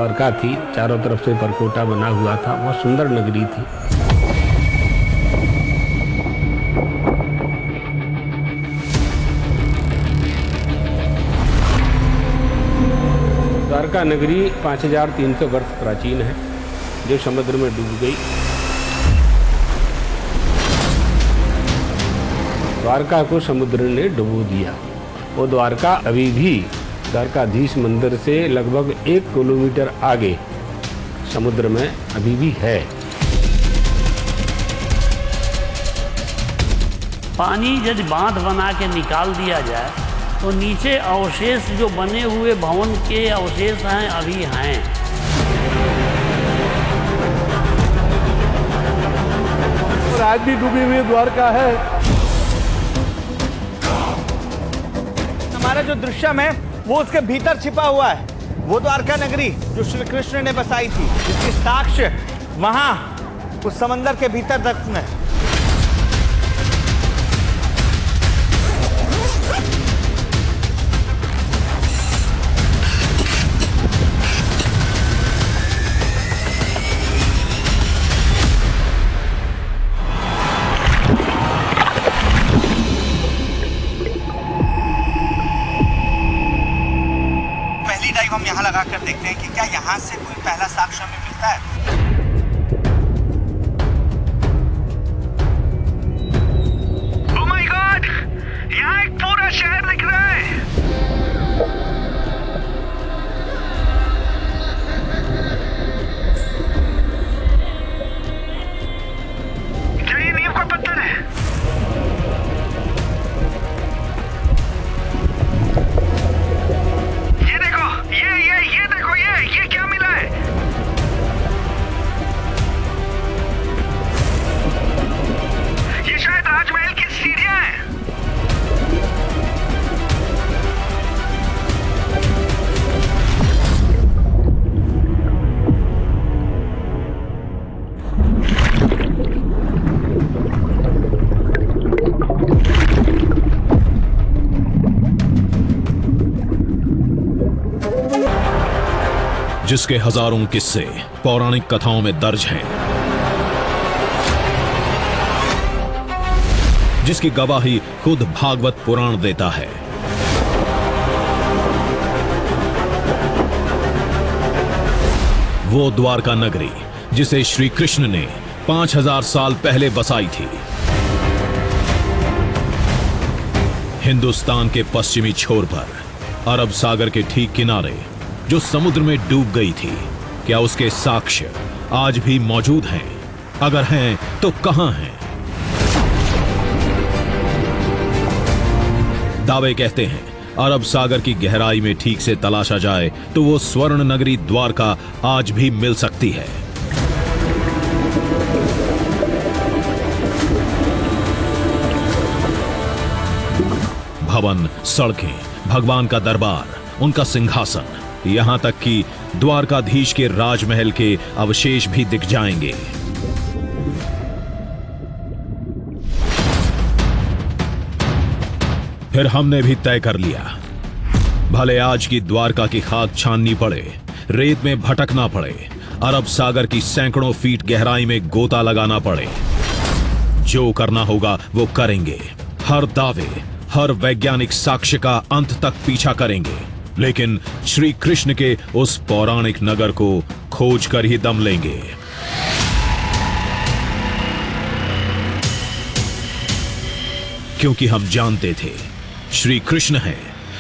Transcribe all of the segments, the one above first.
द्वारका थी, चारों तरफ से परकोटा बना हुआ था, बहुत सुंदर नगरी थी। द्वारका नगरी 5300 वर्ष प्राचीन है, जो समुद्र में डूब गई। द्वारका को समुद्र ने डुबो दिया। वो द्वारका अभी भी द्वारकाधीश मंदिर से लगभग 1 किलोमीटर आगे समुद्र में अभी भी है। पानी यदि बांध बना के निकाल दिया जाए तो नीचे अवशेष जो बने हुए भवन के अवशेष हैं अभी हैं। और आज भी डूबी हुई द्वारका है। हमारा जो दृश्यम है वो उसके भीतर छिपा हुआ है। वो द्वारका नगरी जो श्री कृष्ण ने बसाई थी, जिसकी साक्ष्य वहां उस समंदर के भीतर दफन है। हम यहाँ लगा कर देखते हैं कि क्या यहाँ से कोई पहला साक्ष्य हमें मिलता है। Oh my God! यहाँ एक पूरा शहर दिख रहा है। क्या ये नीम का पत्थर है? ये देखो, ये क्या मिला है? ये शायद राजमहल की सीढ़ियां हैं। जिसके हजारों किस्से पौराणिक कथाओं में दर्ज हैं, जिसकी गवाही खुद भागवत पुराण देता है। वो द्वारका नगरी जिसे श्री कृष्ण ने 5000 साल पहले बसाई थी। हिंदुस्तान के पश्चिमी छोर पर अरब सागर के ठीक किनारे जो समुद्र में डूब गई थी, क्या उसके साक्ष्य आज भी मौजूद हैं? अगर हैं तो कहां हैं? दावे कहते हैं अरब सागर की गहराई में ठीक से तलाशा जाए तो वो स्वर्ण नगरी द्वारका आज भी मिल सकती है। भवन, सड़कें, भगवान का दरबार, उनका सिंहासन, यहां तक कि द्वारकाधीश के राजमहल के अवशेष भी दिख जाएंगे। फिर हमने भी तय कर लिया, भले आज की द्वारका की खाक छाननी पड़े, रेत में भटकना पड़े, अरब सागर की सैकड़ों फीट गहराई में गोता लगाना पड़े, जो करना होगा वो करेंगे। हर दावे, हर वैज्ञानिक साक्ष्य का अंत तक पीछा करेंगे, लेकिन श्री कृष्ण के उस पौराणिक नगर को खोज कर ही दम लेंगे। क्योंकि हम जानते थे श्री कृष्ण है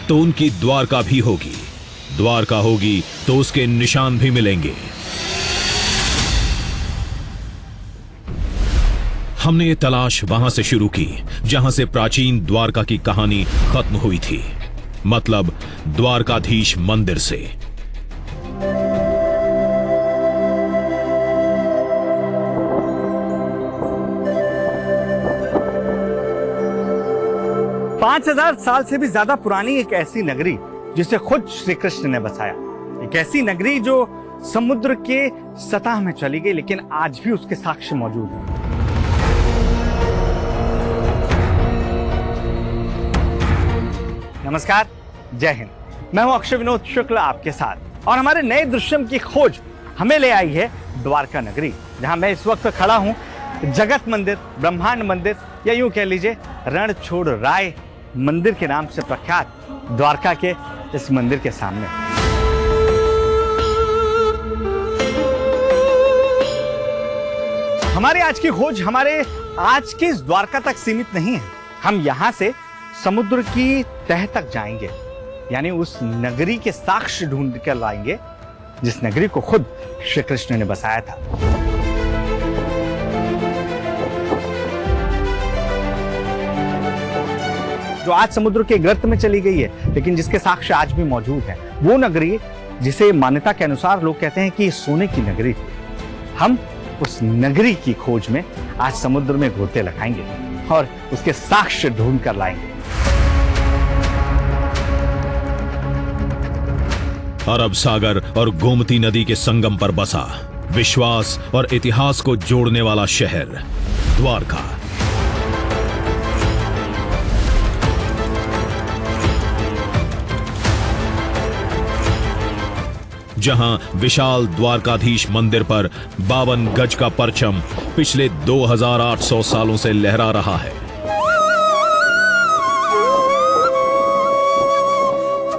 तो उनकी द्वारका भी होगी, द्वारका होगी तो उसके निशान भी मिलेंगे। हमने ये तलाश वहां से शुरू की जहां से प्राचीन द्वारका की कहानी खत्म हुई थी, मतलब द्वारकाधीश मंदिर से। पांच 5000 साल से भी ज्यादा पुरानी एक ऐसी नगरी जिसे खुद श्री कृष्ण ने बसाया, एक ऐसी नगरी जो समुद्र के सतह में चली गई, लेकिन आज भी उसके साक्ष्य मौजूद हैं। नमस्कार, जय हिंद। मैं हूं अक्षय विनोद शुक्ल आपके साथ। और हमारे नए दृश्यम की खोज हमें ले आई है द्वारका नगरी, जहां मैं इस वक्त खड़ा हूं जगत मंदिर, ब्रह्मांड मंदिर, या यूं कह लीजिए रणछोड़ राय मंदिर के नाम से प्रख्यात द्वारका के इस मंदिर के सामने। हमारी आज की खोज हमारे आज के इस द्वारका तक सीमित नहीं है। हम यहां से समुद्र की तह तक जाएंगे, यानी उस नगरी के साक्ष्य ढूंढ कर लाएंगे जिस नगरी को खुद श्री कृष्ण ने बसाया था। जो आज समुद्र के गर्त में चली गई है, लेकिन जिसके साक्ष्य आज भी मौजूद हैं। वो नगरी जिसे मान्यता के अनुसार लोग कहते हैं कि सोने की नगरी थी। हम उस नगरी की खोज में आज समुद्र में गोते लगाएंगे और उसके साक्ष्य ढूंढ कर लाएंगे। अरब सागर और गोमती नदी के संगम पर बसा विश्वास और इतिहास को जोड़ने वाला शहर द्वारका। जहां विशाल द्वारकाधीश मंदिर पर 52 गज का परचम पिछले 2800 सालों से लहरा रहा है।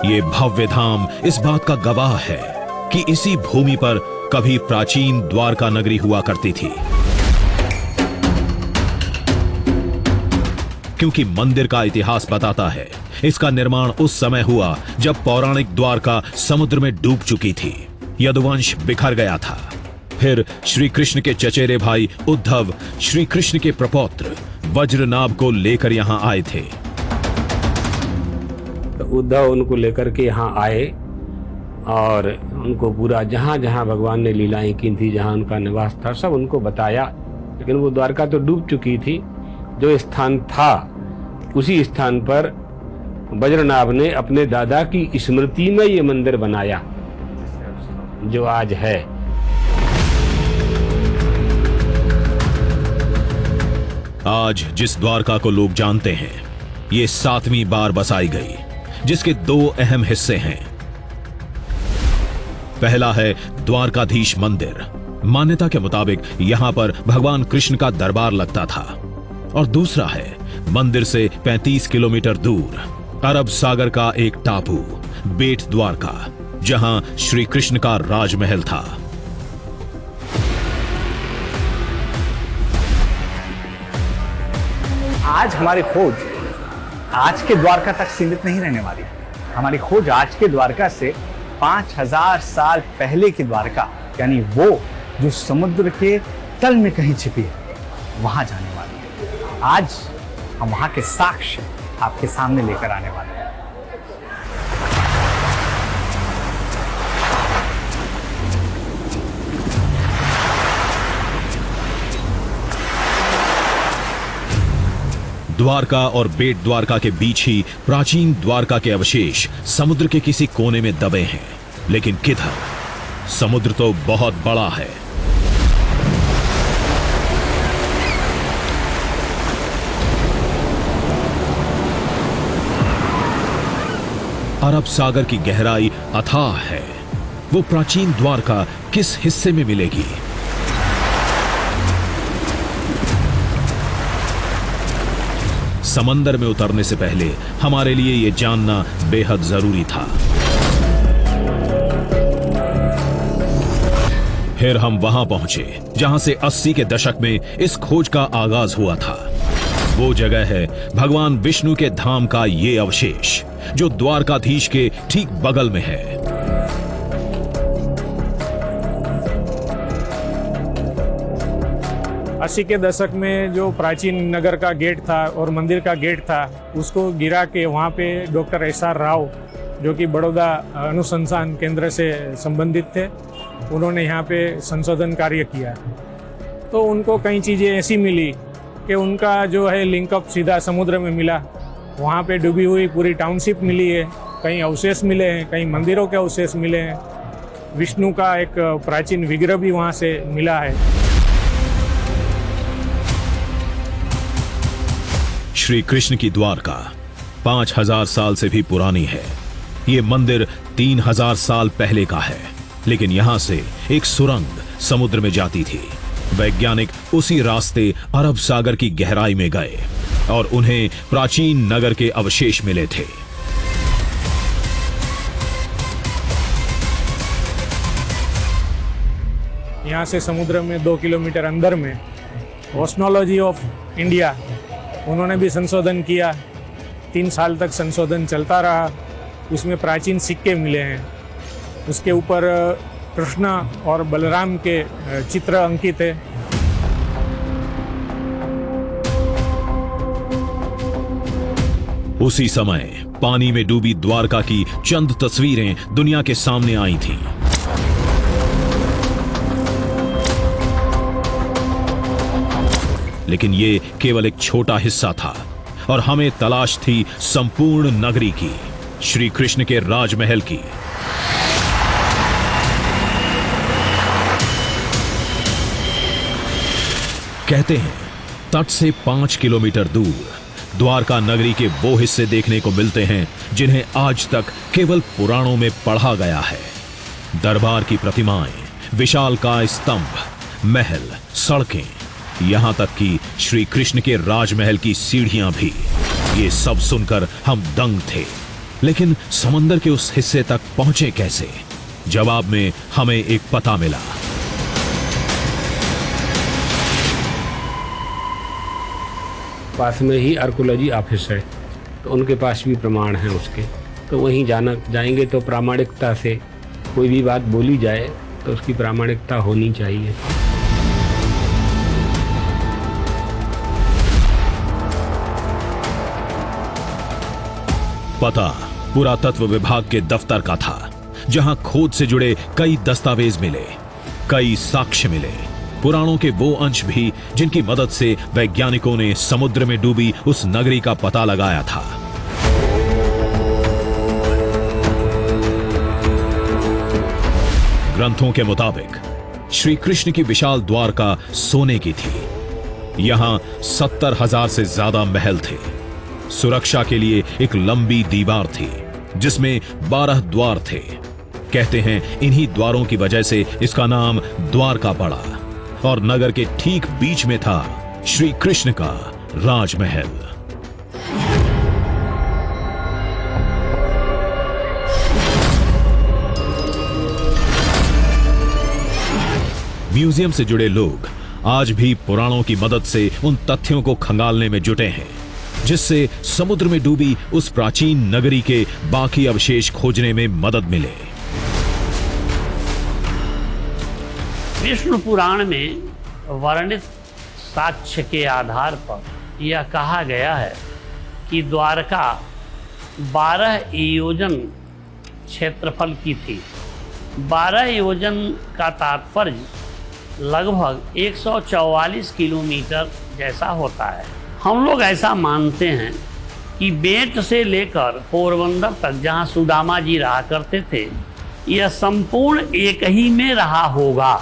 ये भव्य धाम इस बात का गवाह है कि इसी भूमि पर कभी प्राचीन द्वारका नगरी हुआ करती थी, क्योंकि मंदिर का इतिहास बताता है इसका निर्माण उस समय हुआ जब पौराणिक द्वारका समुद्र में डूब चुकी थी। यदुवंश बिखर गया था। फिर श्री कृष्ण के चचेरे भाई उद्धव श्री कृष्ण के प्रपौत्र वज्रनाभ को लेकर यहां आए थे। तो उद्धव उनको लेकर के यहाँ आए और उनको पूरा जहाँ जहाँ भगवान ने लीलाएं की थी, जहाँ उनका निवास था, सब उनको बताया। लेकिन वो द्वारका तो डूब चुकी थी। जो स्थान था उसी स्थान पर वज्रनाभ ने अपने दादा की स्मृति में ये मंदिर बनाया जो आज है। आज जिस द्वारका को लोग जानते हैं, ये 7वीं बार बसाई गई, जिसके 2 अहम हिस्से हैं। पहला है द्वारकाधीश मंदिर। मान्यता के मुताबिक यहां पर भगवान कृष्ण का दरबार लगता था। और दूसरा है मंदिर से 35 किलोमीटर दूर अरब सागर का एक टापू बेट द्वारका, जहां श्री कृष्ण का राजमहल था। आज हमारी खोज आज के द्वारका तक सीमित नहीं रहने वाली। हमारी खोज आज के द्वारका से 5000 साल पहले की द्वारका, यानी वो जो समुद्र के तल में कहीं छिपी है, वहां जाने वाली है। आज हम वहां के साक्ष्य आपके सामने लेकर आने वाले हैं। द्वारका और बेट द्वारका के बीच ही प्राचीन द्वारका के अवशेष समुद्र के किसी कोने में दबे हैं। लेकिन किधर? समुद्र तो बहुत बड़ा है। अरब सागर की गहराई अथाह है। वो प्राचीन द्वारका किस हिस्से में मिलेगी? समंदर में उतरने से पहले हमारे लिए यह जानना बेहद जरूरी था। फिर हम वहां पहुंचे जहां से 80 के दशक में इस खोज का आगाज हुआ था। वो जगह है भगवान विष्णु के धाम का ये अवशेष, जो द्वारकाधीश के ठीक बगल में है। अस्सी के दशक में जो प्राचीन नगर का गेट था और मंदिर का गेट था, उसको गिरा के वहाँ पे डॉक्टर SR राव, जो कि बड़ौदा अनुसंधान केंद्र से संबंधित थे, उन्होंने यहाँ पे संशोधन कार्य किया। तो उनको कई चीज़ें ऐसी मिली कि उनका जो है लिंकअप सीधा समुद्र में मिला। वहाँ पे डूबी हुई पूरी टाउनशिप मिली है, कई अवशेष मिले हैं, कई मंदिरों के अवशेष मिले हैं। विष्णु का एक प्राचीन विग्रह भी वहाँ से मिला है। श्री कृष्ण की द्वारका 5000 साल से भी पुरानी है। ये मंदिर 3000 साल पहले का है, लेकिन यहां से एक सुरंग समुद्र में जाती थी। वैज्ञानिक उसी रास्ते अरब सागर की गहराई में गए और उन्हें प्राचीन नगर के अवशेष मिले थे। यहाँ से समुद्र में 2 किलोमीटर अंदर में ओशनोलॉजी ऑफ इंडिया, उन्होंने भी संशोधन किया। 3 साल तक संशोधन चलता रहा। उसमें प्राचीन सिक्के मिले हैं, उसके ऊपर कृष्ण और बलराम के चित्र अंकित है। उसी समय पानी में डूबी द्वारका की चंद तस्वीरें दुनिया के सामने आई थीं। लेकिन ये केवल एक छोटा हिस्सा था और हमें तलाश थी संपूर्ण नगरी की, श्री कृष्ण के राजमहल की। कहते हैं तट से 5 किलोमीटर दूर द्वारका नगरी के वो हिस्से देखने को मिलते हैं जिन्हें आज तक केवल पुराणों में पढ़ा गया है। दरबार की प्रतिमाएं, विशालकाय स्तंभ, महल, सड़कें, यहां तक कि श्री कृष्ण के राजमहल की सीढ़ियां भी। ये सब सुनकर हम दंग थे, लेकिन समंदर के उस हिस्से तक पहुंचे कैसे? जवाब में हमें एक पता मिला। पास में ही आर्कोलॉजी ऑफिस है, तो उनके पास भी प्रमाण हैं उसके, तो वहीं जाएंगे तो प्रामाणिकता से कोई भी बात बोली जाए तो उसकी प्रामाणिकता होनी चाहिए। पता पुरातत्व विभाग के दफ्तर का था, जहां खोज से जुड़े कई दस्तावेज मिले, कई साक्ष्य मिले, पुराणों के वो अंश भी जिनकी मदद से वैज्ञानिकों ने समुद्र में डूबी उस नगरी का पता लगाया था। ग्रंथों के मुताबिक श्री कृष्ण की विशाल द्वारका सोने की थी। यहां 70,000 से ज्यादा महल थे। सुरक्षा के लिए एक लंबी दीवार थी जिसमें 12 द्वार थे। कहते हैं इन्हीं द्वारों की वजह से इसका नाम द्वारका पड़ा, और नगर के ठीक बीच में था श्री कृष्ण का राजमहल। म्यूजियम से जुड़े लोग आज भी पुराणों की मदद से उन तथ्यों को खंगालने में जुटे हैं, जिससे समुद्र में डूबी उस प्राचीन नगरी के बाकी अवशेष खोजने में मदद मिले। विष्णु पुराण में वर्णित साक्ष्य के आधार पर यह कहा गया है कि द्वारका 12 योजन क्षेत्रफल की थी। 12 योजन का तात्पर्य लगभग 144 किलोमीटर जैसा होता है। हम लोग ऐसा मानते हैं कि बेट से लेकर पोरबंदर तक, जहाँ सुदामा जी रहा करते थे, यह संपूर्ण एक ही में रहा होगा।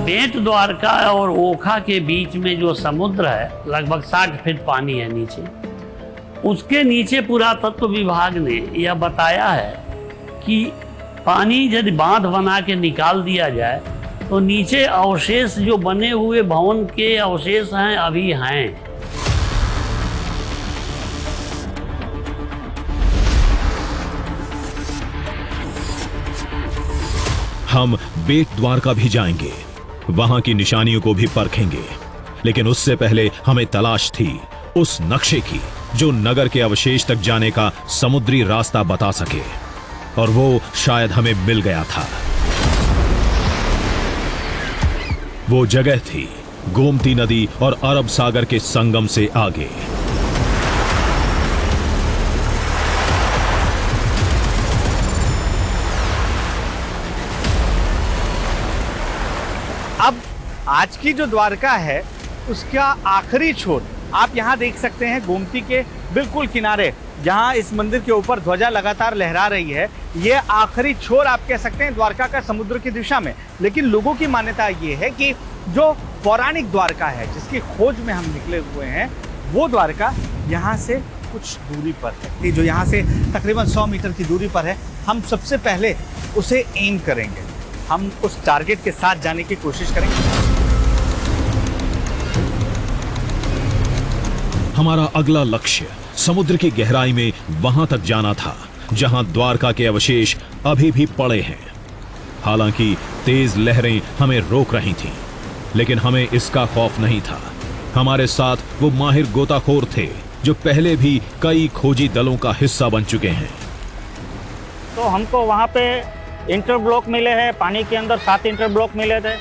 बेट द्वारका और ओखा के बीच में जो समुद्र है, लगभग 60 फीट पानी है नीचे। उसके नीचे पुरातत्व विभाग ने यह बताया है कि पानी यदि बांध बना के निकाल दिया जाए तो नीचे अवशेष जो बने हुए भवन के अवशेष हैं, अभी हैं। हम बेट द्वारका भी जाएंगे, वहां की निशानियों को भी परखेंगे, लेकिन उससे पहले हमें तलाश थी उस नक्शे की जो नगर के अवशेष तक जाने का समुद्री रास्ता बता सके, और वो शायद हमें मिल गया था। वो जगह थी गोमती नदी और अरब सागर के संगम से आगे। अब आज की जो द्वारका है उसका आखिरी छोर आप यहाँ देख सकते हैं, गोमती के बिल्कुल किनारे, जहाँ इस मंदिर के ऊपर ध्वजा लगातार लहरा रही है। ये आखिरी छोर आप कह सकते हैं द्वारका का समुद्र की दिशा में। लेकिन लोगों की मान्यता ये है कि जो पौराणिक द्वारका है, जिसकी खोज में हम निकले हुए हैं, वो द्वारका यहाँ से कुछ दूरी पर है, जो यहाँ से तकरीबन 100 मीटर की दूरी पर है। हम सबसे पहले उसे एम करेंगे, हम उस टारगेट के साथ जाने की कोशिश करेंगे। हमारा अगला लक्ष्य समुद्र की गहराई में वहां तक जाना था जहां द्वारका के अवशेष अभी भी पड़े हैं। हालांकि तेज लहरें हमें रोक रही थीं, लेकिन हमें इसका खौफ नहीं था। हमारे साथ वो माहिर गोताखोर थे जो पहले भी कई खोजी दलों का हिस्सा बन चुके हैं। तो हमको वहाँ पे इंटरब्लॉक मिले हैं, पानी के अंदर 7 इंटरब्लॉक मिले थे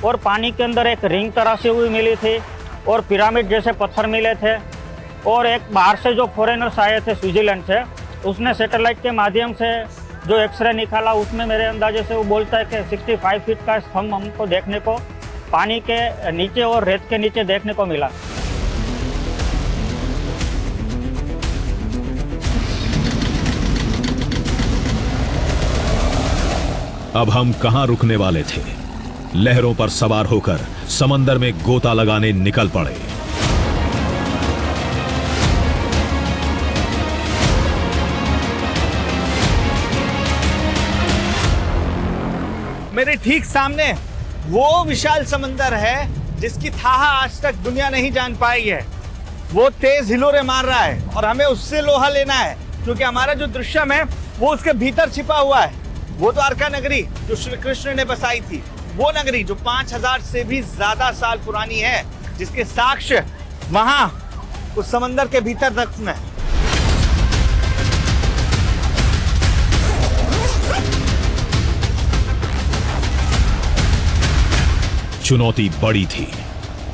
और पानी के अंदर एक रिंग तराशी हुई मिली थी और पिरामिड जैसे पत्थर मिले थे। और एक बाहर से जो फॉरेनर्स आए थे स्विट्जरलैंड से, उसने सैटेलाइट के माध्यम से जो एक्सरे निकाला, उसमें मेरे अंदाजे से वो बोलता है कि 65 फीट का स्तंभ हमको देखने को पानी के नीचे और रेत के नीचे देखने को मिला। अब हम कहां रुकने वाले थे? लहरों पर सवार होकर समंदर में गोता लगाने निकल पड़े। मेरे ठीक सामने वो विशाल समंदर है जिसकी थाह आज तक दुनिया नहीं जान पाई है। वो तेज हिलोरे मार रहा है और हमें उससे लोहा लेना है, क्योंकि हमारा जो दृश्यम है वो उसके भीतर छिपा हुआ है। वो द्वारका नगरी जो श्री कृष्ण ने बसाई थी, वो नगरी जो 5000 से भी ज्यादा साल पुरानी है, जिसके साक्ष्य वहां उस समंदर के भीतर दफन है। चुनौती बड़ी थी।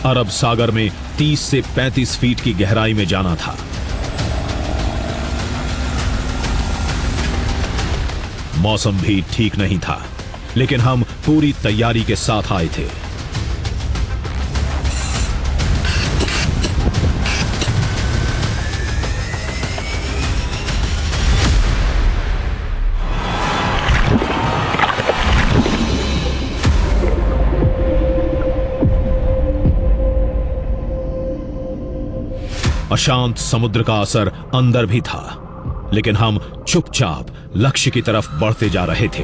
अरब सागर में 30 से 35 फीट की गहराई में जाना था। मौसम भी ठीक नहीं था, लेकिन हम पूरी तैयारी के साथ आए थे। अशांत समुद्र का असर अंदर भी था, लेकिन हम चुपचाप लक्ष्य की तरफ बढ़ते जा रहे थे।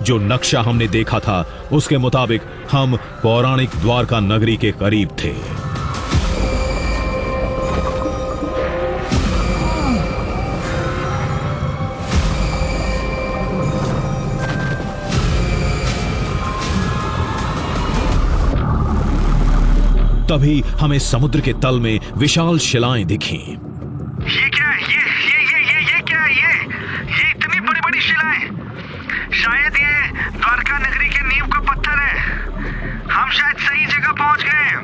जो नक्शा हमने देखा था उसके मुताबिक हम पौराणिक द्वारका नगरी के करीब थे। तभी हमें समुद्र के तल में विशाल शिलाएं दिखीं। ये क्या है? ये क्या है? ये इतनी बड़ी बड़ी शिलाएं, शायद ये द्वारका नगरी के नींव का पत्थर है। हम शायद सही जगह पहुंच गए हैं।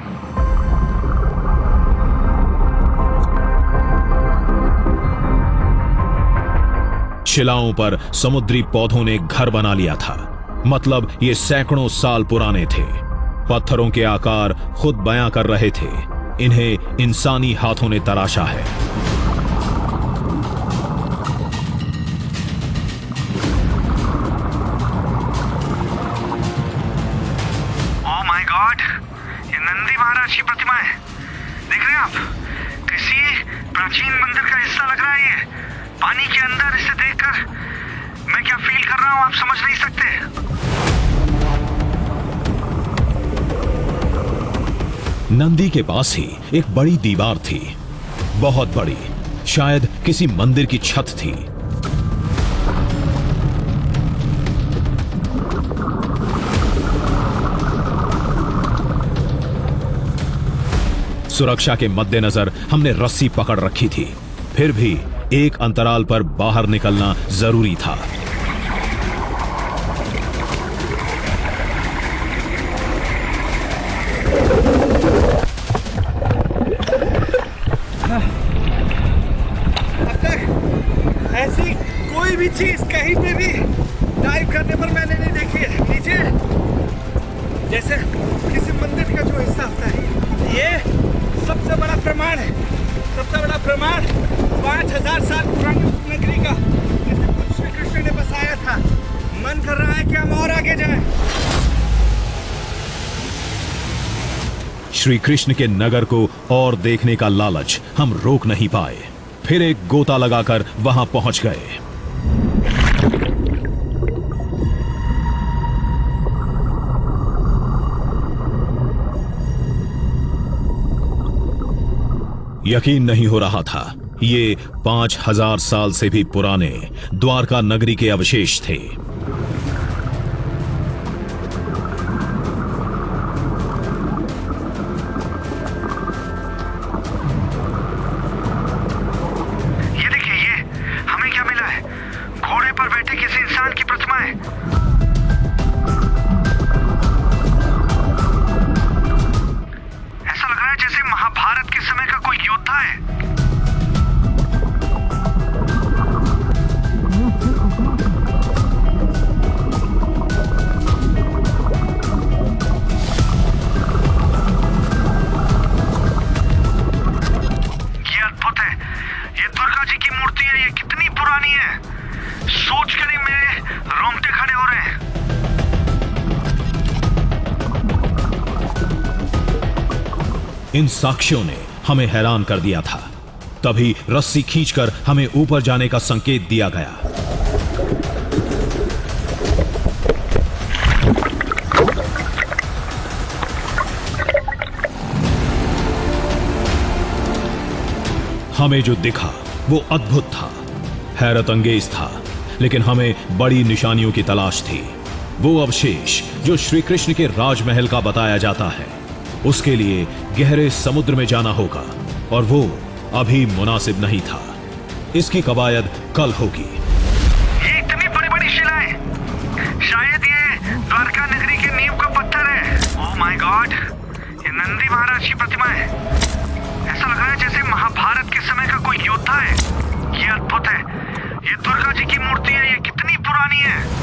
शिलाओं पर समुद्री पौधों ने घर बना लिया था, मतलब ये सैकड़ों साल पुराने थे। पत्थरों के आकार खुद बयां कर रहे थे, इन्हें इंसानी हाथों ने तराशा है। ओह माय गॉड, ये नंदी महाराज की प्रतिमा है। देख रहे हैं आप? किसी प्राचीन मंदिर का हिस्सा लग रहा है ये। पानी के अंदर इसे देखकर मैं क्या फील कर रहा हूं आप समझ नहीं सकते। नंदी के पास ही एक बड़ी दीवार थी, बहुत बड़ी, शायद किसी मंदिर की छत थी। सुरक्षा के मद्देनजर हमने रस्सी पकड़ रखी थी, फिर भी एक अंतराल पर बाहर निकलना जरूरी था। ऐसी कोई भी चीज कहीं पे भी डाइव करने पर मैंने नहीं देखी है। नीचे जैसे किसी मंदिर का जो हिस्सा होता है, ये सबसे बड़ा प्रमाण है। सबसे बड़ा प्रमाण 5000 साल पुरानी उस नगरी का जिसे खुद श्री कृष्ण ने बसाया था। मन कर रहा है कि हम और आगे जाएं। श्री कृष्ण के नगर को और देखने का लालच हम रोक नहीं पाए। फिर एक गोता लगाकर वहां पहुंच गए। यकीन नहीं हो रहा था, ये 5000 साल से भी पुराने द्वारका नगरी के अवशेष थे। ये देखिए, ये हमें क्या मिला है? घोड़े पर बैठे किसी इंसान की प्रतिमा है। ऐसा लग रहा है जैसे महाभारत के समय का कोई योद्धा है। ये अद्भुत है। ये दुर्गा जी की मूर्ति है। ये कितनी पुरानी है, सोचकर ही मेरे रोंगटे खड़े हो रहे हैं। इन साक्ष्यों ने हमें हैरान कर दिया था। तभी रस्सी खींचकर हमें ऊपर जाने का संकेत दिया गया। हमें जो दिखा वो अद्भुत था, हैरत अंगेज था, लेकिन हमें बड़ी निशानियों की तलाश थी। वो अवशेष जो श्री कृष्ण के राजमहल का बताया जाता है, उसके लिए गहरे समुद्र में जाना होगा, और वो अभी मुनासिब नहीं था। इसकी कवायद कल होगी। ये इतनी बड़ी-बड़ी शिलाएं, शायद ये द्वारका नगरी के नींव का पत्थर है। ओह माय गॉड, ये नंदी महाराज की प्रतिमा है। ऐसा लग रहा है जैसे महाभारत के समय का कोई योद्धा है। ये अद्भुत है। ये दुर्गा जी की मूर्ति है। ये कितनी पुरानी है।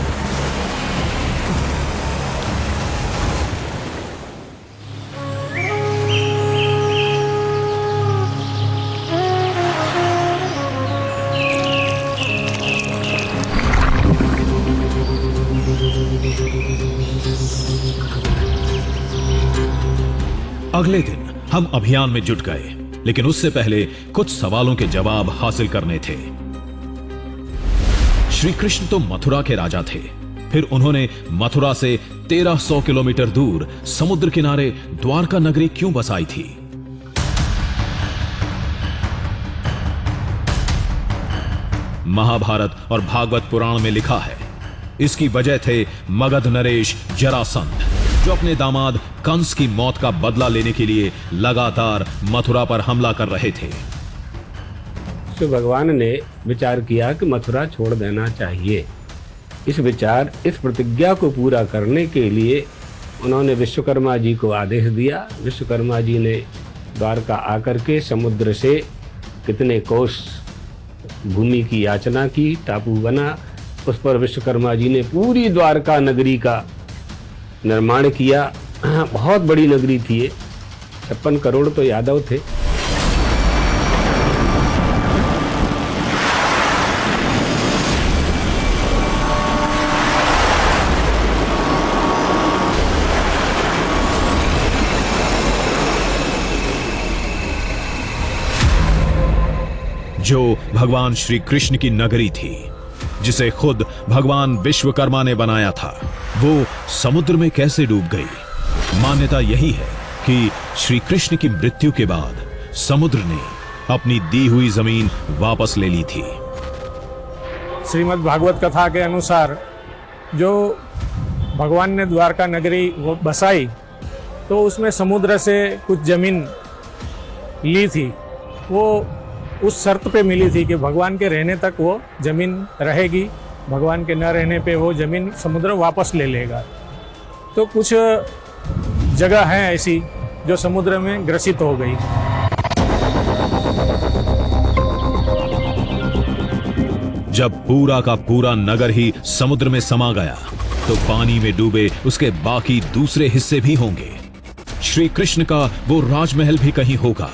अगले दिन हम अभियान में जुट गए, लेकिन उससे पहले कुछ सवालों के जवाब हासिल करने थे। श्री कृष्ण तो मथुरा के राजा थे, फिर उन्होंने मथुरा से 1300 किलोमीटर दूर समुद्र किनारे द्वारका नगरी क्यों बसाई थी? महाभारत और भागवत पुराण में लिखा है, इसकी वजह थे मगध नरेश जरासंध, जो अपने दामाद कंस की मौत का बदला लेने के लिए लगातार मथुरा पर हमला कर रहे थे। तो भगवान ने विचार किया कि मथुरा छोड़ देना चाहिए। इस प्रतिज्ञा को पूरा करने के लिए उन्होंने विश्वकर्मा जी को आदेश दिया। विश्वकर्मा जी ने द्वारका आकर के समुद्र से कितने कोस भूमि की याचना की, टापू बना, उस पर विश्वकर्मा जी ने पूरी द्वारका नगरी का निर्माण किया। बहुत बड़ी नगरी थी ये, 56 करोड़ तो यादव थे। जो भगवान श्री कृष्ण की नगरी थी, जिसे खुद भगवान विश्वकर्मा ने बनाया था, वो समुद्र में कैसे डूब गई? मान्यता यही है कि श्री कृष्ण की मृत्यु के बाद समुद्र ने अपनी दी हुई जमीन वापस ले ली थी। श्रीमद् भागवत कथा के अनुसार जो भगवान ने द्वारका नगरी वो बसाई, तो उसमें समुद्र से कुछ जमीन ली थी। वो उस शर्त पे मिली थी कि भगवान के रहने तक वो जमीन रहेगी, भगवान के न रहने पे वो जमीन समुद्र वापस ले लेगा। तो कुछ जगह हैं ऐसी जो समुद्र में ग्रसित हो गई। जब पूरा का पूरा नगर ही समुद्र में समा गया, तो पानी में डूबे उसके बाकी दूसरे हिस्से भी होंगे। श्री कृष्ण का वो राजमहल भी कहीं होगा।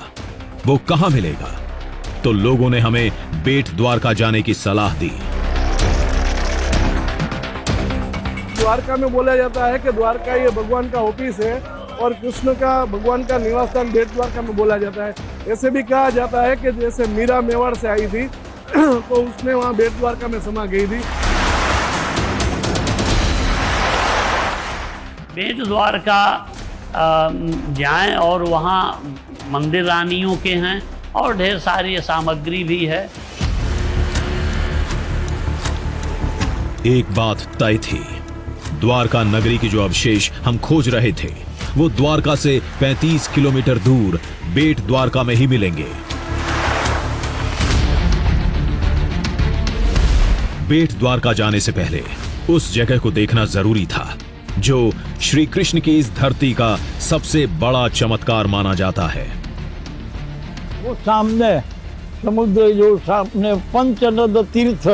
वो कहां मिलेगा? तो लोगों ने हमें बेट द्वारका जाने की सलाह दी। द्वारका में बोला जाता है कि द्वारका ये भगवान का ऑफिस है और कृष्ण का भगवान का निवास स्थान बेट द्वारका में बोला जाता है। ऐसे भी कहा जाता है कि जैसे मीरा मेवाड़ से आई थी तो उसने वहाँ बेट द्वारका में समा गई थी। बेट द्वारका जाएं और वहाँ मंदिर रानियों के हैं और ढेर सारी सामग्री भी है। एक बात तय थी, द्वारका नगरी के जो अवशेष हम खोज रहे थे वो द्वारका से 35 किलोमीटर दूर बेट द्वारका में ही मिलेंगे। बेट द्वारका जाने से पहले उस जगह को देखना जरूरी था जो श्री कृष्ण की इस धरती का सबसे बड़ा चमत्कार माना जाता है। वो सामने समुद्र जो सामने पंचनद तीर्थ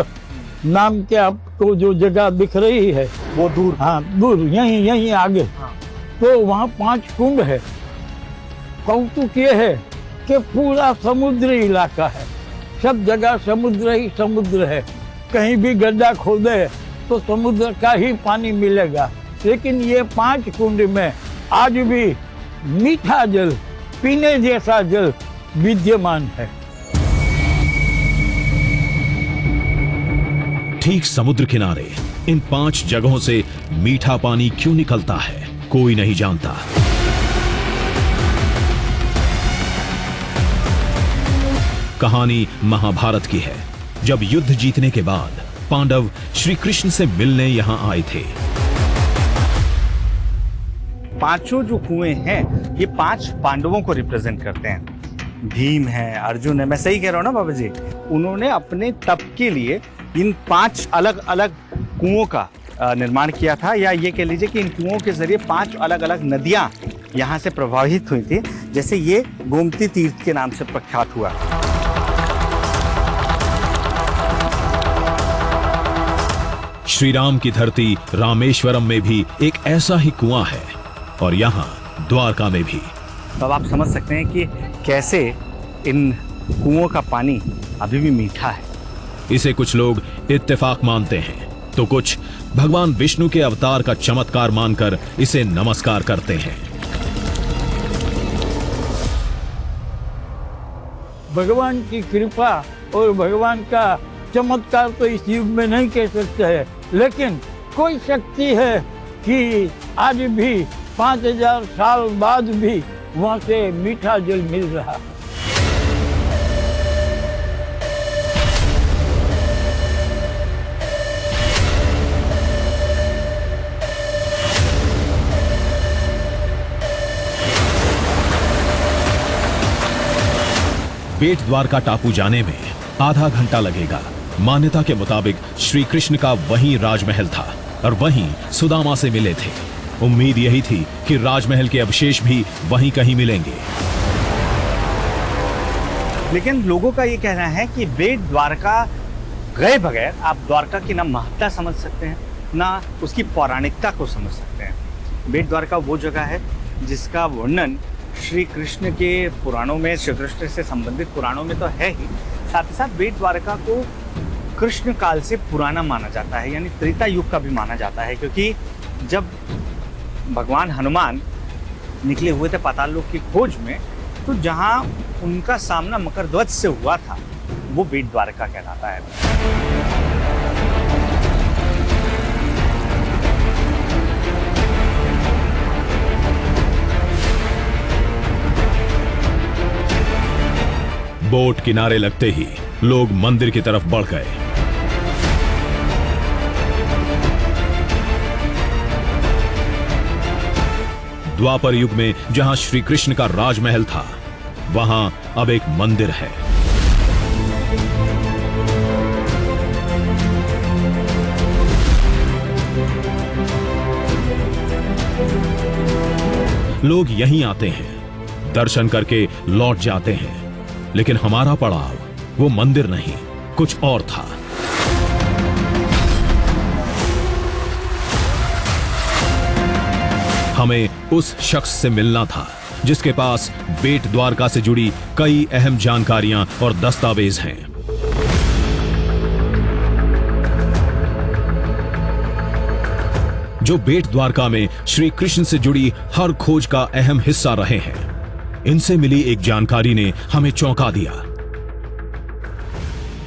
नाम के आपको जो जगह दिख रही है वो दूर, हाँ दूर, यहीं आगे। तो वहाँ 5 कुंड है। कौतुक ये है कि पूरा समुद्री इलाका है, सब जगह समुद्र ही समुद्र है। कहीं भी गड्ढा खोदे तो समुद्र का ही पानी मिलेगा। लेकिन ये 5 कुंड में आज भी मीठा जल, पीने जैसा जल विद्यमान है। ठीक समुद्र किनारे इन 5 जगहों से मीठा पानी क्यों निकलता है, कोई नहीं जानता। कहानी महाभारत की है, जब युद्ध जीतने के बाद पांडव श्री कृष्ण से मिलने यहां आए थे। 5 जो कुएं हैं ये 5 पांडवों को रिप्रेजेंट करते हैं। भीम है, अर्जुन है, मैं सही कह रहा हूँ ना बाबा जी? उन्होंने अपने तप के लिए इन 5 अलग अलग कुओं का निर्माण किया था, या ये कह लीजिए कि इन कुओं के जरिए 5 अलग अलग नदियां यहाँ से प्रभावित हुई थी। जैसे ये गोमती तीर्थ के नाम से प्रख्यात हुआ। श्री राम की धरती रामेश्वरम में भी एक ऐसा ही कुआं है और यहाँ द्वारका में भी। तो अब आप समझ सकते हैं कि कैसे इन कुओं का पानी अभी भी मीठा है। इसे कुछ लोग इत्तेफाक मानते हैं तो कुछ भगवान विष्णु के अवतार का चमत्कार मानकर इसे नमस्कार करते हैं। भगवान की कृपा और भगवान का चमत्कार तो इस युग में नहीं कह सकते हैं, लेकिन कोई शक्ति है कि आज भी 5000 साल बाद भी वहाँ से मीठा जल मिल रहा है। बेट द्वारका टापू जाने में आधा घंटा लगेगा। मान्यता के मुताबिक श्री कृष्ण का वहीं राजमहल था और वहीं सुदामा से मिले थे। उम्मीद यही थी कि राजमहल के अवशेष भी वहीं कहीं मिलेंगे। लेकिन लोगों का ये कहना है कि बेट द्वारका गए बगैर आप द्वारका की ना महत्ता समझ सकते हैं, ना उसकी पौराणिकता को समझ सकते हैं। बेट द्वारका वो जगह है जिसका वर्णन श्री कृष्ण के पुराणों में, श्री कृष्ण से संबंधित पुराणों में तो है ही, साथ ही साथ बेट द्वारका को कृष्ण काल से पुराना माना जाता है, यानी त्रेता युग का भी माना जाता है। क्योंकि जब भगवान हनुमान निकले हुए थे पाताल लोक की खोज में, तो जहाँ उनका सामना मकरध्वज से हुआ था वो बेट द्वारका कहलाता है। बोट किनारे लगते ही लोग मंदिर की तरफ बढ़ गए। द्वापर युग में जहां श्री कृष्ण का राजमहल था, वहां अब एक मंदिर है। लोग यहीं आते हैं, दर्शन करके लौट जाते हैं, लेकिन हमारा पड़ाव वो मंदिर नहीं, कुछ और था। हमें उस शख्स से मिलना था जिसके पास बेट द्वारका से जुड़ी कई अहम जानकारियां और दस्तावेज हैं। जो बेट द्वारका में श्री कृष्ण से जुड़ी हर खोज का अहम हिस्सा रहे हैं। इनसे मिली एक जानकारी ने हमें चौंका दिया।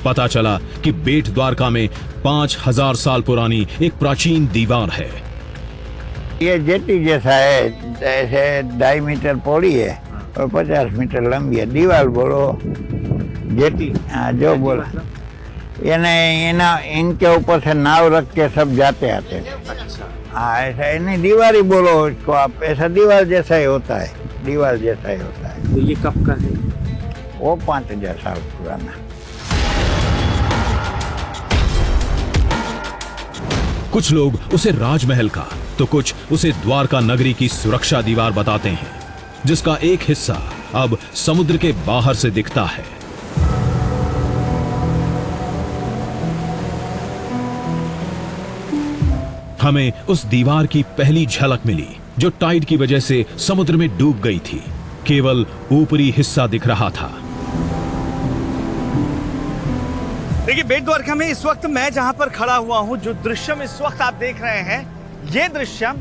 पता चला कि बेट द्वारका में 5000 साल पुरानी एक प्राचीन दीवार है। ये जेटी जैसा है, ऐसे 2.5 मीटर पौड़ी है और 50 मीटर लंबी है। दीवार बोलो, जेटी, हाँ जो बोला, इनके ऊपर से नाव रख के सब जाते आते। हाँ ऐसा नहीं, दीवार ही बोलो इसको आप, ऐसा दीवार जैसा ही होता है, दीवार जैसा ही होता है। तो ये कब का है? वो 5000 साल पुराना। कुछ लोग उसे राजमहल का तो कुछ उसे द्वारका नगरी की सुरक्षा दीवार बताते हैं, जिसका एक हिस्सा अब समुद्र के बाहर से दिखता है। हमें उस दीवार की पहली झलक मिली जो टाइड की वजह से समुद्र में डूब गई थी। केवल ऊपरी हिस्सा दिख रहा था। देखिए, बेट द्वारका में इस वक्त मैं जहां पर खड़ा हुआ हूं, जो दृश्यम इस वक्त आप देख रहे हैं, ये दृश्यम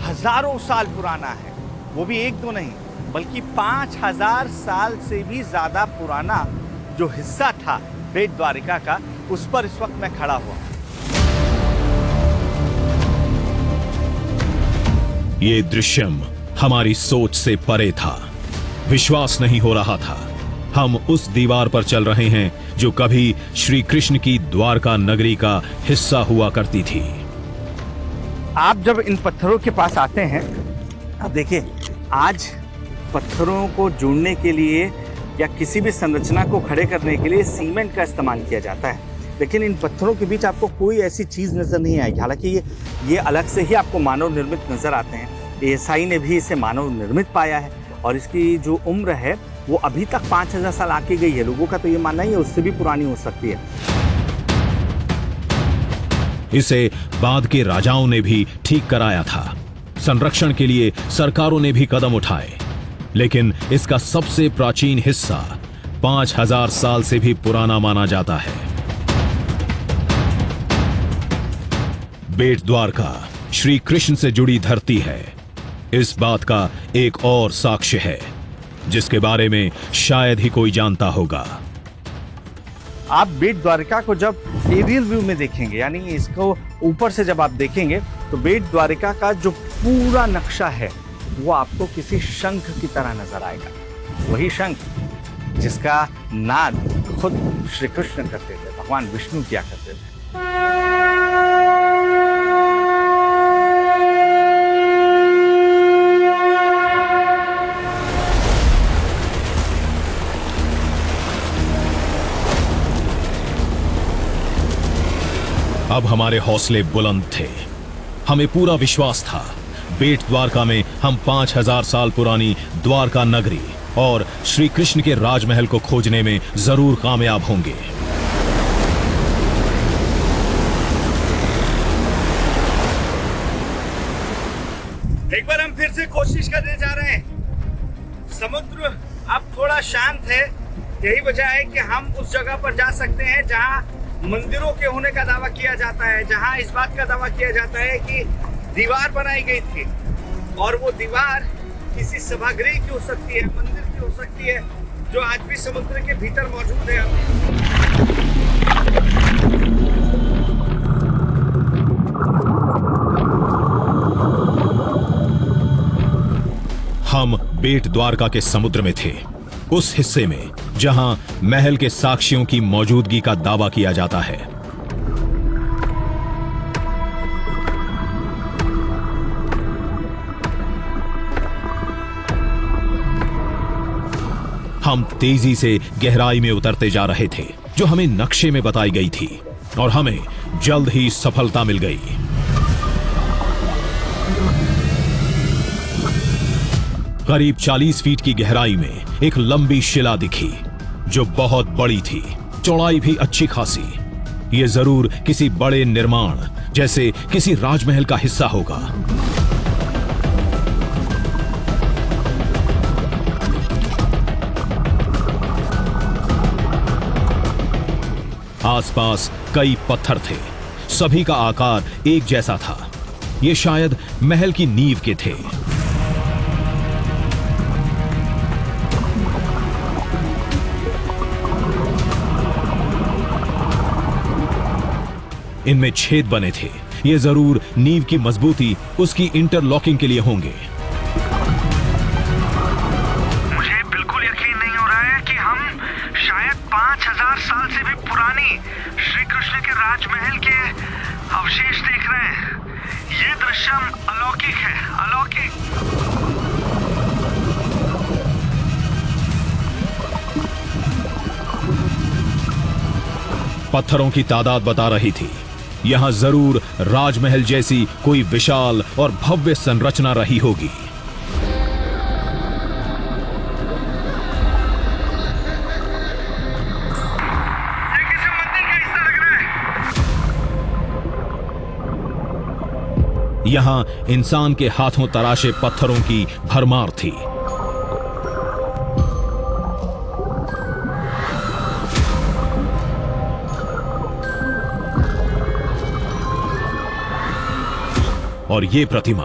हजारों साल पुराना है। वो भी एक दो नहीं, बल्कि 5000 साल से भी ज्यादा पुराना जो हिस्सा था बेट द्वारका का, उस पर इस वक्त मैं खड़ा हुआ हूं। ये दृश्यम हमारी सोच से परे था। विश्वास नहीं हो रहा था। हम उस दीवार पर चल रहे हैं जो कभी श्री कृष्ण की द्वारका नगरी का हिस्सा हुआ करती थी। आप जब इन पत्थरों के पास आते हैं, अब देखिए, आज पत्थरों को जोड़ने के लिए या किसी भी संरचना को खड़े करने के लिए सीमेंट का इस्तेमाल किया जाता है, लेकिन इन पत्थरों के बीच आपको कोई ऐसी चीज नजर नहीं आएगी। हालांकि ये अलग से ही आपको मानव निर्मित नजर आते हैं। एएसआई ने भी इसे मानव निर्मित पाया है और इसकी जो उम्र है वो अभी तक 5000 साल आगे गई है। लोगों का तो ये मानना ही है उससे भी पुरानी हो सकती है। इसे बाद के राजाओं ने भी ठीक कराया था। संरक्षण के लिए सरकारों ने भी कदम उठाए, लेकिन इसका सबसे प्राचीन हिस्सा 5000 साल से भी पुराना माना जाता है। बेट द्वारका श्री कृष्ण से जुड़ी धरती है। इस बात का एक और साक्ष्य है जिसके बारे में शायद ही कोई जानता होगा। आप बेट द्वारका को जब एरियल व्यू में देखेंगे, यानी इसको ऊपर से जब आप देखेंगे, तो बेट द्वारका का जो पूरा नक्शा है वो आपको किसी शंख की तरह नजर आएगा। वही शंख जिसका नाद खुद श्री कृष्ण करते थे, भगवान विष्णु किया करते थे। अब हमारे हौसले बुलंद थे। हमें पूरा विश्वास था बेट द्वारका में हम 5000 साल पुरानी द्वारका नगरी और श्री कृष्ण के राजमहल को खोजने में जरूर कामयाब होंगे। एक बार हम फिर से कोशिश करने जा रहे हैं। समुद्र अब थोड़ा शांत है, यही वजह है कि हम उस जगह पर जा सकते हैं जहां मंदिरों के होने का दावा किया जाता है, जहां इस बात का दावा किया जाता है कि दीवार बनाई गई थी और वो दीवार किसी सभागृह की हो सकती है, मंदिर की हो सकती है, जो आज भी समुद्र के भीतर मौजूद है। हम बेट द्वारका के समुद्र में थे, उस हिस्से में जहां महल के साक्ष्यों की मौजूदगी का दावा किया जाता है। हम तेजी से गहराई में उतरते जा रहे थे जो हमें नक्शे में बताई गई थी, और हमें जल्द ही सफलता मिल गई। करीब 40 फीट की गहराई में एक लंबी शिला दिखी जो बहुत बड़ी थी, चौड़ाई भी अच्छी खासी। यह जरूर किसी बड़े निर्माण जैसे किसी राजमहल का हिस्सा होगा। आसपास कई पत्थर थे, सभी का आकार एक जैसा था। ये शायद महल की नींव के थे। इनमें छेद बने थे। ये जरूर नींव की मजबूती, उसकी इंटरलॉकिंग के लिए होंगे। मुझे बिल्कुल यकीन नहीं हो रहा है कि हम शायद 5000 साल से भी पुरानी श्री कृष्ण के राजमहल के अवशेष देख रहे हैं। ये दृश्य अलौकिक है, अलौकिक। पत्थरों की तादाद बता रही थी। यहां जरूर राजमहल जैसी कोई विशाल और भव्य संरचना रही होगी। यहां इंसान के हाथों तराशे पत्थरों की भरमार थी। और ये प्रतिमा,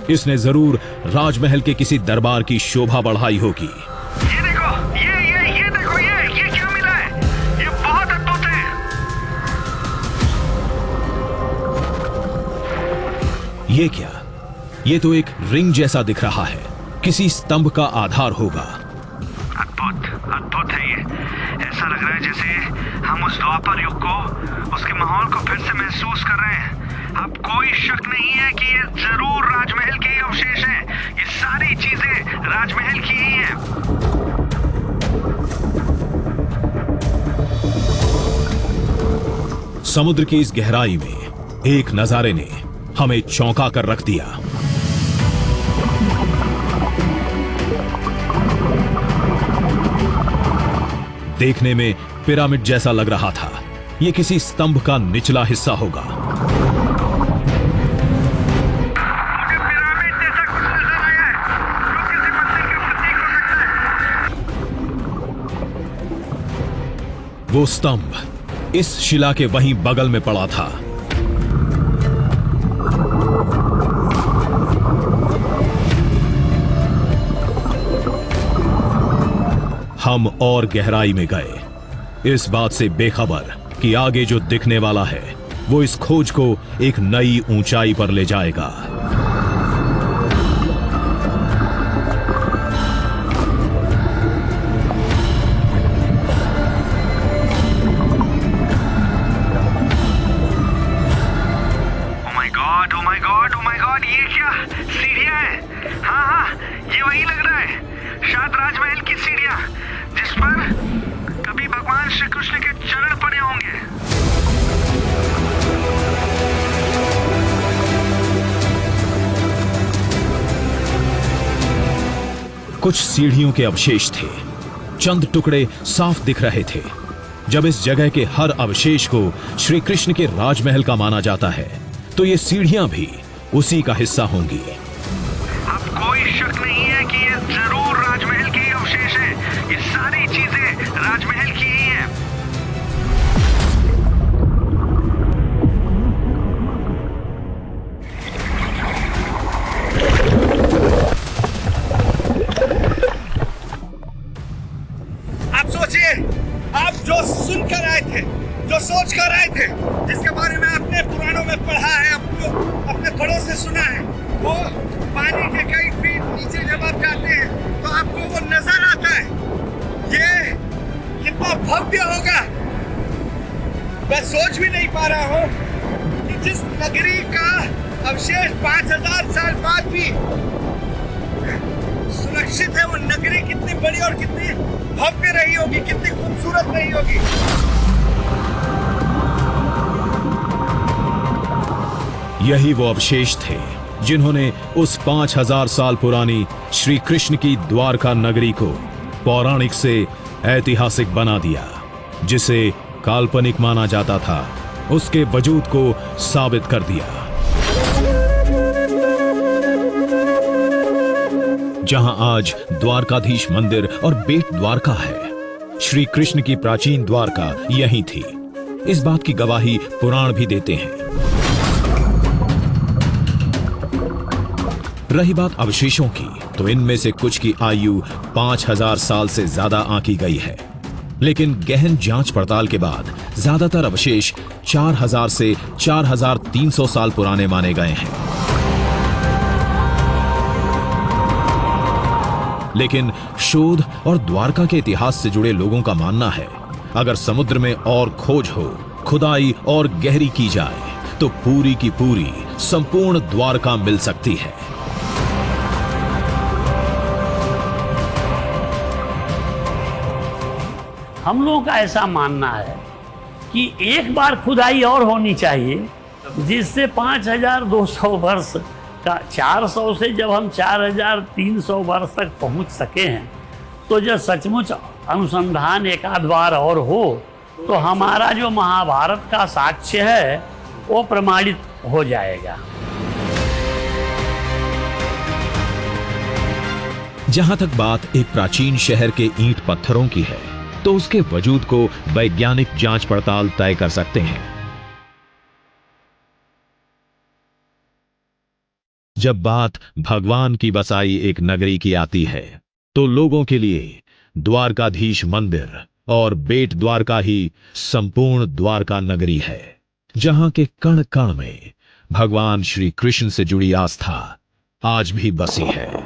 इसने जरूर राजमहल के किसी दरबार की शोभा बढ़ाई होगी। ये देखो, ये देखो, ये क्या मिला है? ये बहुत अद्भुत है। ये क्या? ये तो एक रिंग जैसा दिख रहा है, किसी स्तंभ का आधार होगा। अद्भुत, अद्भुत है ये। ऐसा लग रहा है जैसे हम उस द्वापर युग को, उसके माहौल को फिर से महसूस कर रहे हैं। अब कोई शक नहीं है कि ये जरूर राजमहल के ही अवशेष हैं। ये सारी चीजें राजमहल की ही हैं। समुद्र की इस गहराई में एक नजारे ने हमें चौंका कर रख दिया। देखने में पिरामिड जैसा लग रहा था। यह किसी स्तंभ का निचला हिस्सा होगा। पिरामिड जैसा कुछ नजर आया है, जो किसी मंदिर का प्रतीक हो सकता है। वो स्तंभ इस शिला के वहीं बगल में पड़ा था। हम और गहराई में गए, इस बात से बेखबर कि आगे जो दिखने वाला है वो इस खोज को एक नई ऊंचाई पर ले जाएगा। ओ माय गॉड, ये क्या सीढ़ियां हैं? हाँ, ये वही लग रहा है, शायद राजमहल की सीढ़ियां, जिस पर कभी भगवान श्री कृष्ण के चरण पड़े होंगे। कुछ सीढ़ियों के अवशेष थे, चंद टुकड़े साफ दिख रहे थे। जब इस जगह के हर अवशेष को श्री कृष्ण के राजमहल का माना जाता है, तो ये सीढ़ियां भी उसी का हिस्सा होंगी। अब कोई शक नहीं है कि ये जरूर राजमहल के ही अवशेष हैं। ये सारी चीजें राजमहल की ही हैं। आप सोचिए, आप जो सुनकर आए थे, जो सोच कर आए थे, जिसके बारे में आपने पुराणों में पढ़ा है, अपने बड़ों से सुना है, वो पानी के कई फीट नीचे जब आप जाते हैं तो आपको वो नजर आता है। ये कितना भव्य होगा, मैं सोच भी नहीं पा रहा हूँ कि जिस नगरी का अवशेष 5000 साल बाद भी सुरक्षित है, वो नगरी कितनी बड़ी और कितनी भव्य रही होगी, कितनी खूबसूरत रही होगी। यही वो अवशेष थे जिन्होंने उस 5000 साल पुरानी श्री कृष्ण की द्वारका नगरी को पौराणिक से ऐतिहासिक बना दिया। जिसे काल्पनिक माना जाता था, उसके वजूद को साबित कर दिया। जहां आज द्वारकाधीश मंदिर और बेट द्वारका है, श्री कृष्ण की प्राचीन द्वारका यही थी। इस बात की गवाही पुराण भी देते हैं। रही बात अवशेषों की, तो इनमें से कुछ की आयु 5000 साल से ज्यादा आंकी गई है, लेकिन गहन जांच पड़ताल के बाद ज्यादातर अवशेष 4000 से 4300 साल पुराने माने गए हैं। लेकिन शोध और द्वारका के इतिहास से जुड़े लोगों का मानना है, अगर समुद्र में और खोज हो, खुदाई और गहरी की जाए, तो पूरी की पूरी संपूर्ण द्वारका मिल सकती है। हम लोगों का ऐसा मानना है कि एक बार खुदाई और होनी चाहिए, जिससे 5200 वर्ष का 400 से जब हम 4300 वर्ष तक पहुंच सके हैं, तो जब सचमुच अनुसंधान एक आध बार और हो, तो हमारा जो महाभारत का साक्ष्य है वो प्रमाणित हो जाएगा। जहां तक बात एक प्राचीन शहर के ईंट पत्थरों की है, तो उसके वजूद को वैज्ञानिक जांच पड़ताल तय कर सकते हैं। जब बात भगवान की बसाई एक नगरी की आती है, तो लोगों के लिए द्वारकाधीश मंदिर और बेट द्वारका ही संपूर्ण द्वारका नगरी है, जहां के कण कण में भगवान श्री कृष्ण से जुड़ी आस्था आज भी बसी है।